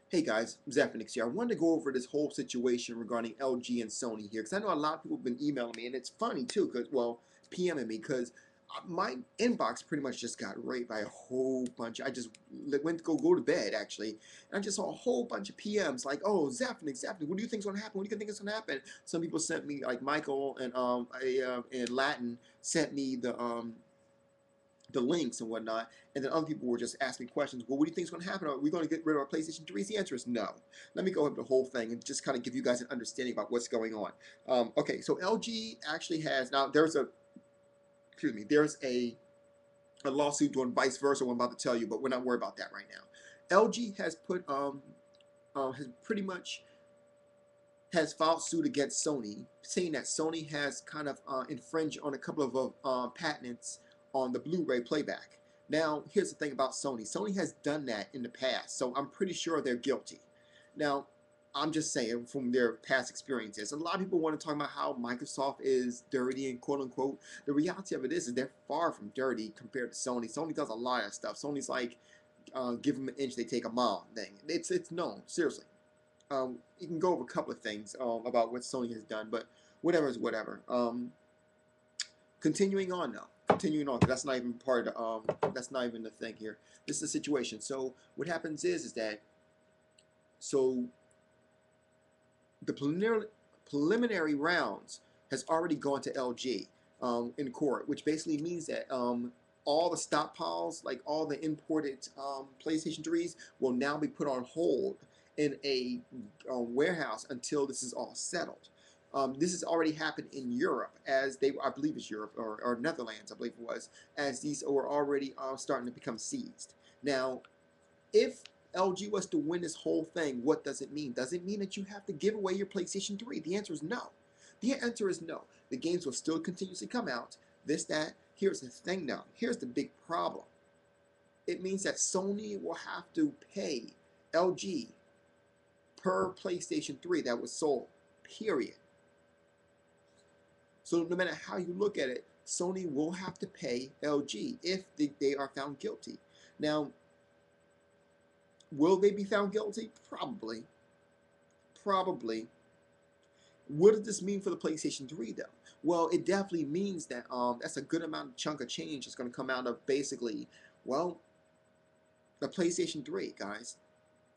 Hey guys, Zephyrnix here. I wanted to go over this whole situation regarding LG and Sony here because I know a lot of people have been emailing me, and it's funny too because, well, PMing me because my inbox pretty much just got raped by a whole bunch. I just went to go to bed actually, and I just saw a whole bunch of PMs like, "Oh, Zephyrnix, Zephyrnix, what do you think's gonna happen? What do you think is gonna happen?" Some people sent me like Michael and in Latin sent me the links and whatnot, and then other people were just asking me questions. Well, what do you think is going to happen? Are we going to get rid of our PlayStation 3s? The answer is no. Let me go over the whole thing and just kind of give you guys an understanding about what's going on. Okay, so LG actually has now there's a lawsuit doing vice versa. What I'm about to tell you, but we're not worried about that right now. LG has has pretty much has filed suit against Sony, saying that Sony has kind of infringed on a couple of patents on the Blu-ray playback. Now, here's the thing about Sony. Sony has done that in the past, so I'm pretty sure they're guilty. Now, I'm just saying from their past experiences. A lot of people want to talk about how Microsoft is dirty and quote unquote. The reality of it is they're far from dirty compared to Sony. Sony does a lot of stuff. Sony's like, give them an inch, they take a mile thing. It's known, seriously. You can go over a couple of things about what Sony has done, but whatever is whatever. Continuing on now. Continuing on, because that's not even part of that's not even the thing here. This is the situation. So what happens is that so the preliminary rounds has already gone to LG in court, which basically means that all the stockpiles, like all the imported PlayStation 3s, will now be put on hold in a warehouse until this is all settled. This has already happened in Europe, as I believe it's Europe or Netherlands, I believe it was, as these were already starting to become seized. Now, if LG was to win this whole thing, what does it mean? Does it mean that you have to give away your PlayStation 3? The answer is no. The answer is no. The games will still continuously come out. This, that. Here's the thing now. Here's the big problem. It means that Sony will have to pay LG per PlayStation 3 that was sold, period. So no matter how you look at it, Sony will have to pay LG if they are found guilty. Now, will they be found guilty? Probably. Probably. What does this mean for the PlayStation 3 though? Well, it definitely means that that's a good amount of chunk of change that's going to come out of basically, well, the PlayStation 3, guys.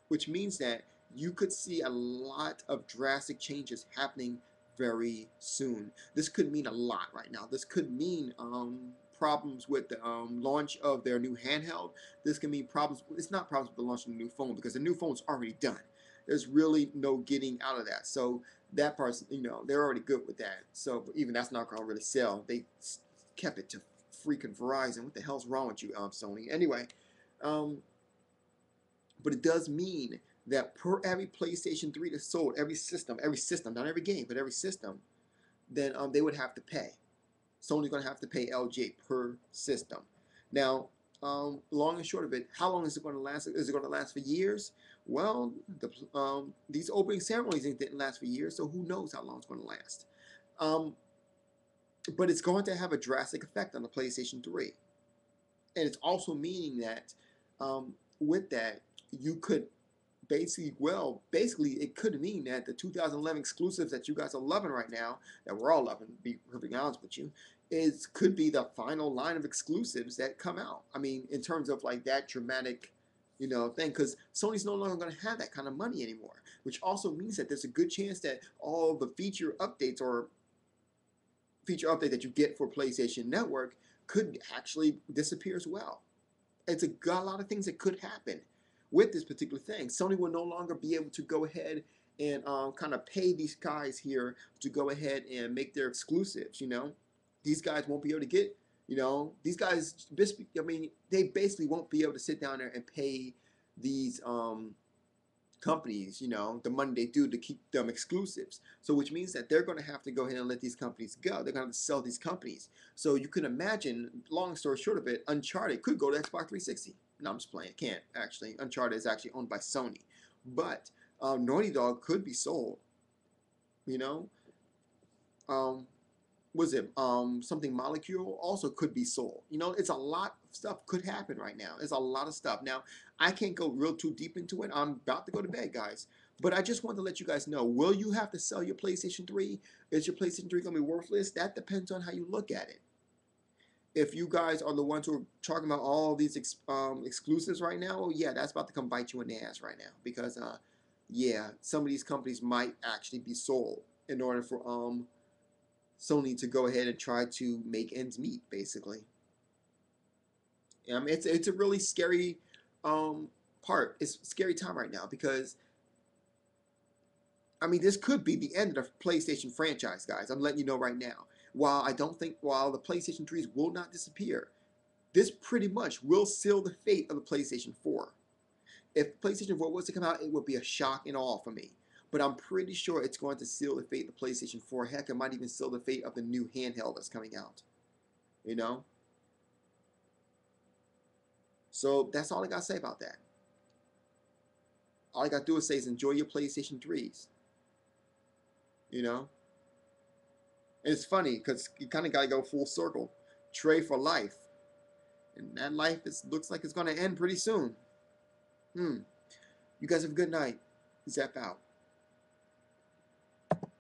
Which means that you could see a lot of drastic changes happening very soon. This could mean a lot right now. This could mean problems with the launch of their new handheld. This can mean problems. It's not problems with the launch of the new phone because the new phone's already done. There's really no getting out of that. So that part's, they're already good with that. So even that's not going to really sell. They kept it to freaking Verizon. What the hell's wrong with you, Sony? Anyway, but it does mean that per every PlayStation 3 that's sold, every system, not every game, but every system, then they would have to pay. Sony's going to have to pay LG per system. Now, long and short of it, how long is it going to last? Is it going to last for years? Well, these opening ceremonies didn't last for years, so who knows how long it's going to last. But it's going to have a drastic effect on the PlayStation 3. And it's also meaning that with that, you could basically it could mean that the 2011 exclusives that you guys are loving right now, that we're all loving, to be perfectly honest with you, could be the final line of exclusives that come out. I mean, in terms of like that dramatic, thing, because Sony's no longer going to have that kind of money anymore, which also means that there's a good chance that all the feature updates that you get for PlayStation Network could actually disappear as well. It's got a lot of things that could happen with this particular thing. Sony will no longer be able to go ahead and kind of pay these guys here to go ahead and make their exclusives. These guys won't be able to get. These guys. I mean, they basically won't be able to sit down there and pay these companies, the money they do to keep them exclusives. So which means that they're going to have to go ahead and let these companies go. They're going to sell these companies. So you can imagine, long story short of it, Uncharted could go to Xbox 360. No, I'm just playing. It can't, actually. Uncharted is actually owned by Sony. But Naughty Dog could be sold. You know? was it something molecule also could be sold. You know, it's a lot of stuff could happen right now. It's a lot of stuff. Now, I can't go real too deep into it. I'm about to go to bed, guys. But I just want to let you guys know, will you have to sell your PlayStation 3? Is your PlayStation 3 going to be worthless? That depends on how you look at it. If you guys are the ones who are talking about all these exclusives right now, well, yeah, that's about to come bite you in the ass right now. Because, yeah, some of these companies might actually be sold in order for Sony to go ahead and try to make ends meet, basically. It's a really scary part. It's a scary time right now because I mean this could be the end of the PlayStation franchise, guys. I'm letting you know right now. While the PlayStation 3s will not disappear, this pretty much will seal the fate of the PlayStation 4. If PlayStation 4 was to come out, it would be a shock and awe for me. But I'm pretty sure it's going to seal the fate of the PlayStation 4. Heck, it might even seal the fate of the new handheld that's coming out. You know? So that's all I got to say about that. All I got to do is say is enjoy your PlayStation 3s. You know? And it's funny because you kind of got to go full circle. Trade for life. And that life looks like it's going to end pretty soon. You guys have a good night. Zep out.